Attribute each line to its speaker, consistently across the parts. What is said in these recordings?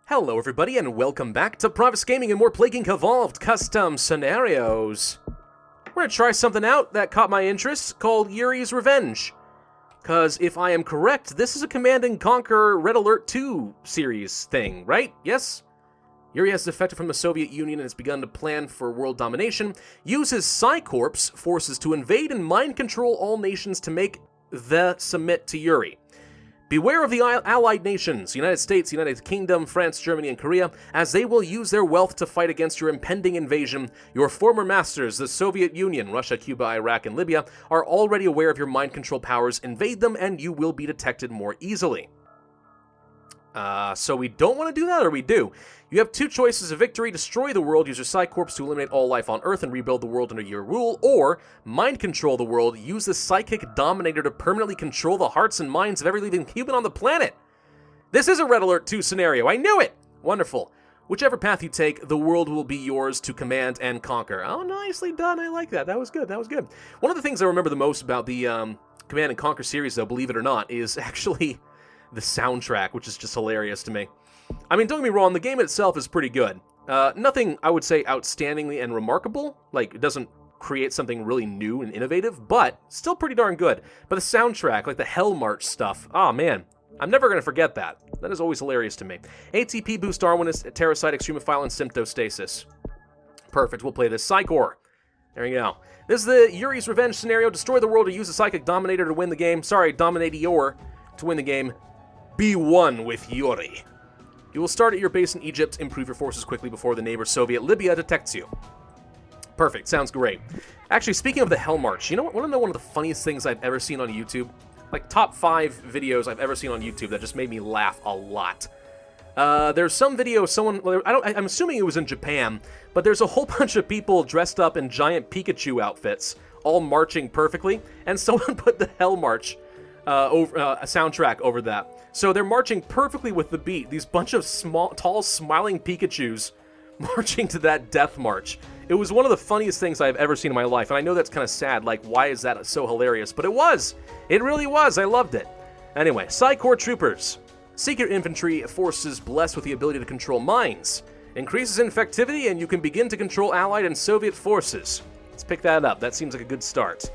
Speaker 1: Hello everybody and welcome back to Pravus Gaming and more Plague Inc. Evolved Custom Scenarios. We're gonna try something out that caught my interest called Yuri's Revenge. Cause if I am correct, this is a Command & Conquer Red Alert 2 series thing, right? Yes? Yuri has defected from the Soviet Union and has begun to plan for world domination, uses Psycorps forces to invade and mind control all nations to make them submit to Yuri. Beware of the allied nations, United States, United Kingdom, France, Germany, and Korea, as they will use their wealth to fight against your impending invasion. Your former masters, the Soviet Union, Russia, Cuba, Iraq, and Libya, are already aware of your mind control powers. Invade them and you will be detected more easily. So we don't want to do that, or we do? You have two choices: a victory, destroy the world, use your Psycorps to eliminate all life on Earth and rebuild the world under your rule, or mind control the world, use the Psychic Dominator to permanently control the hearts and minds of every living human on the planet. This is a Red Alert 2 scenario, I knew it! Wonderful. Whichever path you take, the world will be yours to command and conquer. Oh, nicely done, I like that, that was good, that was good. One of the things I remember the most about the Command & Conquer series, though, believe it or not, is actually the soundtrack, which is just hilarious to me. I mean, don't get me wrong, the game itself is pretty good. Nothing, I would say, outstandingly and remarkable. Like, it doesn't create something really new and innovative, but still pretty darn good. But the soundtrack, like the Hell March stuff, oh man, I'm never going to forget that. That is always hilarious to me. ATP boost Darwinist, Terracite, Extremophile, and Symptostasis. Perfect, we'll play this. Psycor. There you go. This is the Yuri's Revenge scenario. Destroy the world or use a Psychic Dominator to win the game. Sorry, Dominatior to win the game. Be one with Yuri. You will start at your base in Egypt, improve your forces quickly before the neighbor Soviet Libya detects you. Perfect, sounds great. Actually, speaking of the Hell March, you know what? Want to know one of the funniest things I've ever seen on YouTube? Like, top 5 videos I've ever seen on YouTube that just made me laugh a lot. There's some video, I'm assuming it was in Japan, but there's a whole bunch of people dressed up in giant Pikachu outfits, all marching perfectly, and someone put the Hell March a soundtrack over that. So they're marching perfectly with the beat. These bunch of small, tall, smiling Pikachus marching to that death march. It was one of the funniest things I've ever seen in my life, and I know that's kind of sad. Like, why is that so hilarious? But it was. It really was. I loved it. Anyway, Psycorps Troopers. Secret Infantry forces blessed with the ability to control minds. Increases infectivity, and you can begin to control Allied and Soviet forces. Let's pick that up. That seems like a good start.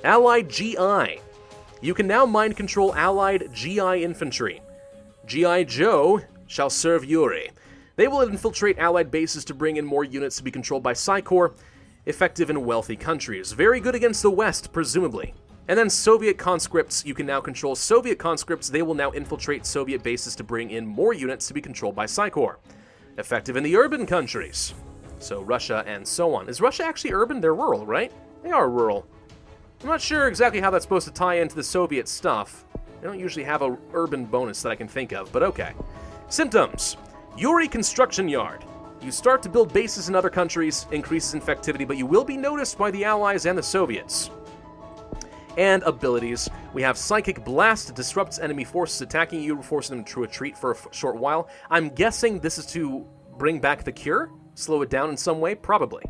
Speaker 1: Allied GI. You can now mind control Allied GI infantry. G.I. Joe shall serve Yuri. They will infiltrate Allied bases to bring in more units to be controlled by Psycorps, effective in wealthy countries. Very good against the West, presumably. And then Soviet Conscripts. You can now control Soviet Conscripts. They will now infiltrate Soviet bases to bring in more units to be controlled by Psycorps. Effective in the urban countries. So Russia and so on. Is Russia actually urban? They're rural, right? They are rural. I'm not sure exactly how that's supposed to tie into the Soviet stuff. They don't usually have a urban bonus that I can think of, but okay. Symptoms. Yuri Construction Yard. You start to build bases in other countries, increases infectivity, but you will be noticed by the Allies and the Soviets. And abilities. We have Psychic Blast, disrupts enemy forces attacking you, forcing them to retreat for a short while. I'm guessing this is to bring back the cure? Slow it down in some way? Probably.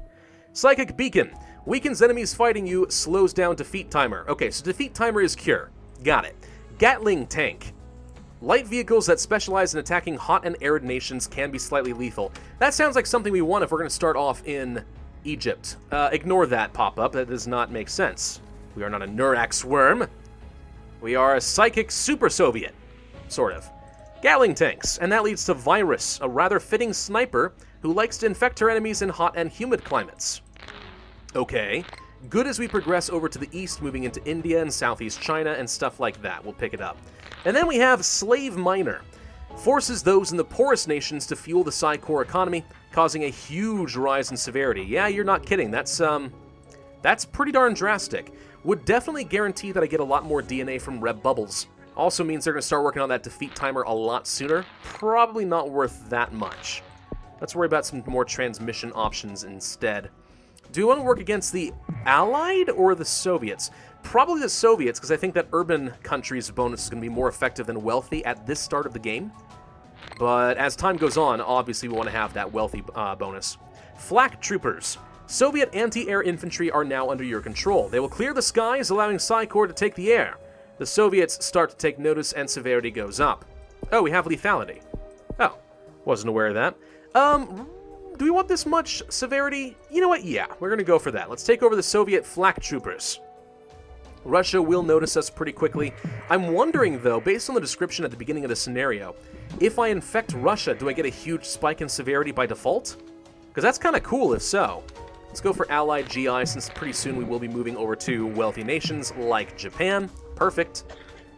Speaker 1: Psychic Beacon. Weakens enemies fighting you, slows down defeat timer. Okay, so defeat timer is cure. Got it. Gatling Tank. Light vehicles that specialize in attacking hot and arid nations can be slightly lethal. That sounds like something we want if we're going to start off in Egypt. Ignore that pop-up. That does not make sense. We are not a Nurax worm. We are a Psychic Super Soviet. Sort of. Gatling Tanks. And that leads to Virus, a rather fitting sniper who likes to infect her enemies in hot and humid climates. Okay, good as we progress over to the east, moving into India and Southeast China and stuff like that. We'll pick it up. And then we have Slave Miner. Forces those in the poorest nations to fuel the Psycorps economy, causing a huge rise in severity. Yeah, you're not kidding. That's pretty darn drastic. Would definitely guarantee that I get a lot more DNA from Red Bubbles. Also means they're going to start working on that defeat timer a lot sooner. Probably not worth that much. Let's worry about some more transmission options instead. Do we want to work against the Allied or the Soviets? Probably the Soviets, because I think that urban countries' bonus is going to be more effective than wealthy at this start of the game. But as time goes on, obviously we want to have that wealthy bonus. Flak Troopers. Soviet anti-air infantry are now under your control. They will clear the skies, allowing Psycorps to take the air. The Soviets start to take notice and severity goes up. Oh, we have lethality. Oh. Wasn't aware of that. Do we want this much severity? You know what? Yeah, we're going to go for that. Let's take over the Soviet flak troopers. Russia will notice us pretty quickly. I'm wondering, though, based on the description at the beginning of the scenario, if I infect Russia, do I get a huge spike in severity by default? Because that's kind of cool if so. Let's go for Allied GI, since pretty soon we will be moving over to wealthy nations like Japan. Perfect.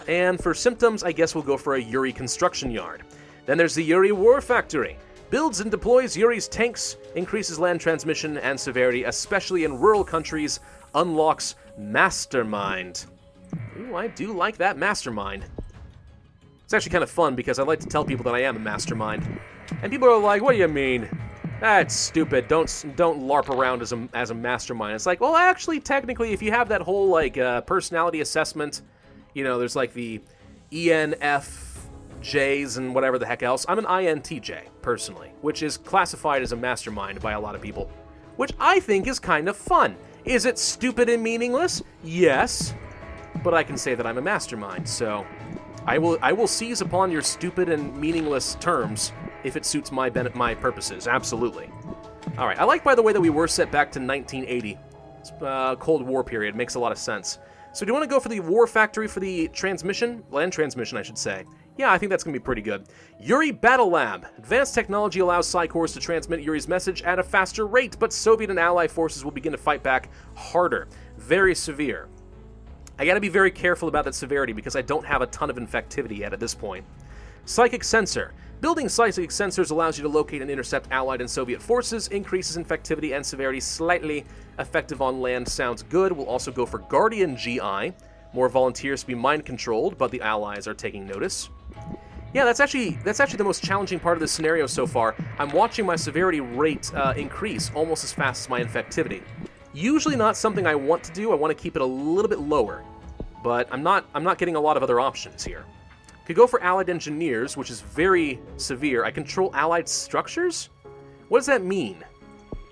Speaker 1: And for symptoms, I guess we'll go for a Yuri construction yard. Then there's the Yuri War Factory. Builds and deploys Yuri's tanks, increases land transmission and severity, especially in rural countries, unlocks Mastermind. Ooh, I do like that Mastermind. It's actually kind of fun because I like to tell people that I am a mastermind. And people are like, what do you mean? That's stupid. Don't LARP around as a mastermind. It's like, well, actually, technically, if you have that whole, like, personality assessment, you know, there's, like, the ENFJs and whatever the heck else. I'm an INTJ, personally, which is classified as a mastermind by a lot of people, which I think is kind of fun. Is it stupid and meaningless? Yes, but I can say that I'm a mastermind, so I will seize upon your stupid and meaningless terms if it suits my purposes, absolutely. All right, I like, by the way, that we were set back to 1980. Cold War period, makes a lot of sense. So do you want to go for the War Factory for the transmission? Land transmission, I should say. Yeah, I think that's going to be pretty good. Yuri Battle Lab. Advanced technology allows Psychors to transmit Yuri's message at a faster rate, but Soviet and Ally forces will begin to fight back harder. Very severe. I gotta be very careful about that severity because I don't have a ton of infectivity yet at this point. Psychic Sensor. Building psychic sensors allows you to locate and intercept Allied and Soviet forces, increases infectivity and severity slightly. Effective on land sounds good. We'll also go for Guardian GI. More volunteers to be mind-controlled, but the Allies are taking notice. Yeah, that's actually the most challenging part of this scenario so far. I'm watching my severity rate increase almost as fast as my infectivity. Usually not something I want to do. I want to keep it a little bit lower, but I'm not getting a lot of other options here. Could go for Allied Engineers, which is very severe. I control Allied structures? What does that mean?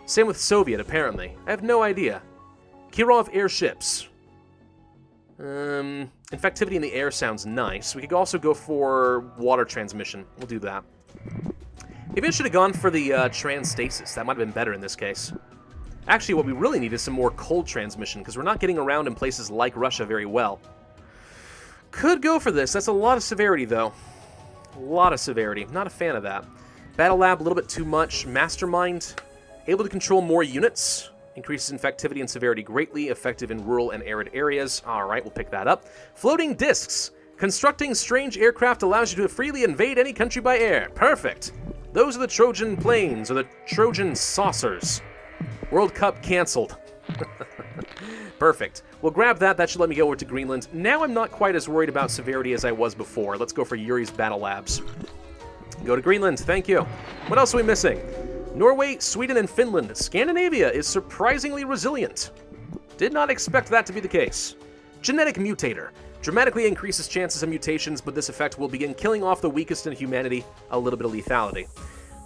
Speaker 1: Same with Soviet, apparently. I have no idea. Kirov airships. Infectivity in the air sounds nice. We could also go for water transmission. We'll do that. Maybe I should have gone for the transstasis. That might have been better in this case. Actually, what we really need is some more cold transmission, because we're not getting around in places like Russia very well. Could go for this. That's a lot of severity, though. A lot of severity. Not a fan of that. Battle Lab, a little bit too much. Mastermind, able to control more units. Increases infectivity and severity greatly, effective in rural and arid areas. Alright, we'll pick that up. Floating discs. Constructing strange aircraft allows you to freely invade any country by air. Perfect. Those are the Trojan planes, or the Trojan saucers. World Cup canceled. Perfect. We'll grab that. That should let me go over to Greenland. Now I'm not quite as worried about severity as I was before. Let's go for Yuri's Battle Labs. Go to Greenland. Thank you. What else are we missing? Norway, Sweden, and Finland. Scandinavia is surprisingly resilient. Did not expect that to be the case. Genetic Mutator. Dramatically increases chances of mutations, but this effect will begin killing off the weakest in humanity. A little bit of lethality.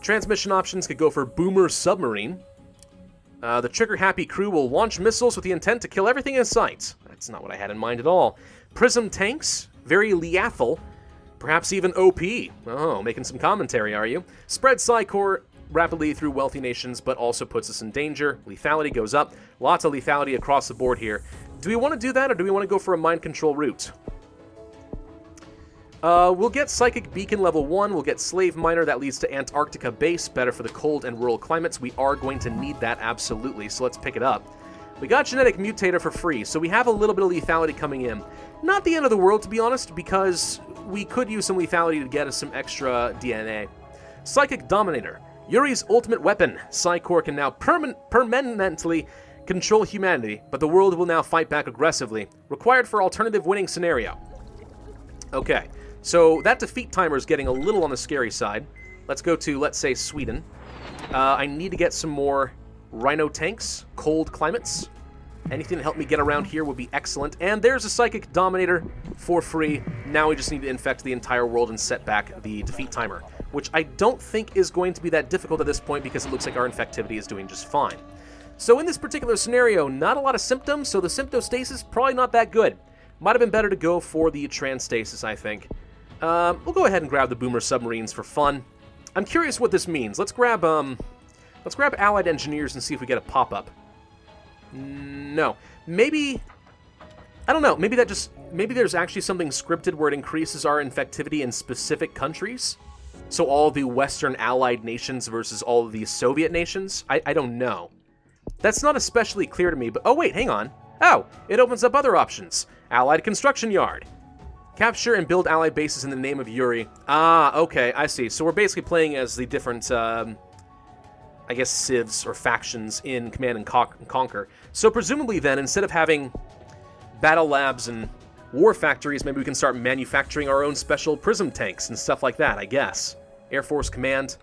Speaker 1: Transmission options could go for Boomer Submarine. The trigger-happy crew will launch missiles with the intent to kill everything in sight. That's not what I had in mind at all. Prism tanks. Very lethal. Perhaps even OP. Oh, making some commentary, are you? Spread Psychor rapidly through wealthy nations, but also puts us in danger. Lethality goes up. Lots of lethality across the board here. Do we want to do that, or do we want to go for a mind control route? We'll get Psychic Beacon level 1. We'll get Slave Miner. That leads to Antarctica Base. Better for the cold and rural climates. We are going to need that absolutely, so let's pick it up. We got Genetic Mutator for free, so we have a little bit of lethality coming in. Not the end of the world, to be honest, because we could use some lethality to get us some extra DNA. Psychic Dominator. Yuri's ultimate weapon. Psychor can now permanently control humanity, but the world will now fight back aggressively. Required for alternative winning scenario. Okay, so that defeat timer is getting a little on the scary side. Let's go to, let's say, Sweden. I need to get some more Rhino tanks, cold climates. Anything to help me get around here would be excellent. And there's a Psychic Dominator for free. Now we just need to infect the entire world and set back the defeat timer, which I don't think is going to be that difficult at this point because it looks like our infectivity is doing just fine. So in this particular scenario, not a lot of symptoms, so the symptostasis probably not that good. Might have been better to go for the transstasis, I think. We'll go ahead and grab the Boomer submarines for fun. I'm curious what this means. Let's grab allied engineers and see if we get a pop-up. No. Maybe... I don't know. Maybe there's actually something scripted where it increases our infectivity in specific countries? So all the Western allied nations versus all of the Soviet nations? I don't know. That's not especially clear to me, but... Oh, wait, hang on. Oh, it opens up other options. Allied construction yard. Capture and build allied bases in the name of Yuri. Ah, okay, I see. So we're basically playing as the different, I guess, civs or factions in Command and Conquer. So presumably then, instead of having battle labs and war factories, maybe we can start manufacturing our own special prism tanks and stuff like that, I guess. Air Force Command.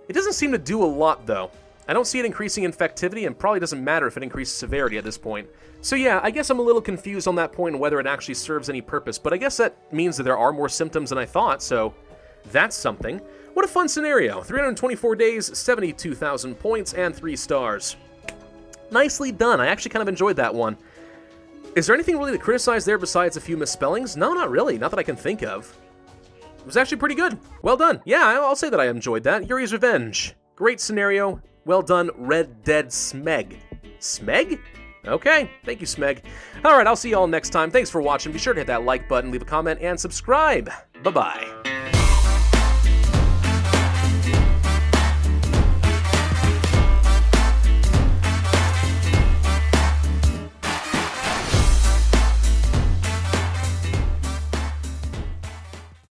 Speaker 1: It doesn't seem to do a lot, though. I don't see it increasing infectivity, and probably doesn't matter if it increases severity at this point. So yeah, I guess I'm a little confused on that point and whether it actually serves any purpose, but I guess that means that there are more symptoms than I thought, so that's something. What a fun scenario. 324 days, 72,000 points, and 3 stars. Nicely done. I actually kind of enjoyed that one. Is there anything really to criticize there besides a few misspellings? No, not really. Not that I can think of. It was actually pretty good. Well done. Yeah, I'll say that I enjoyed that. Yuri's Revenge. Great scenario. Well done, Red Dead Smeg. Smeg? Okay, thank you, Smeg. Alright, I'll see you all next time. Thanks for watching. Be sure to hit that like button, leave a comment, and subscribe. Bye-bye.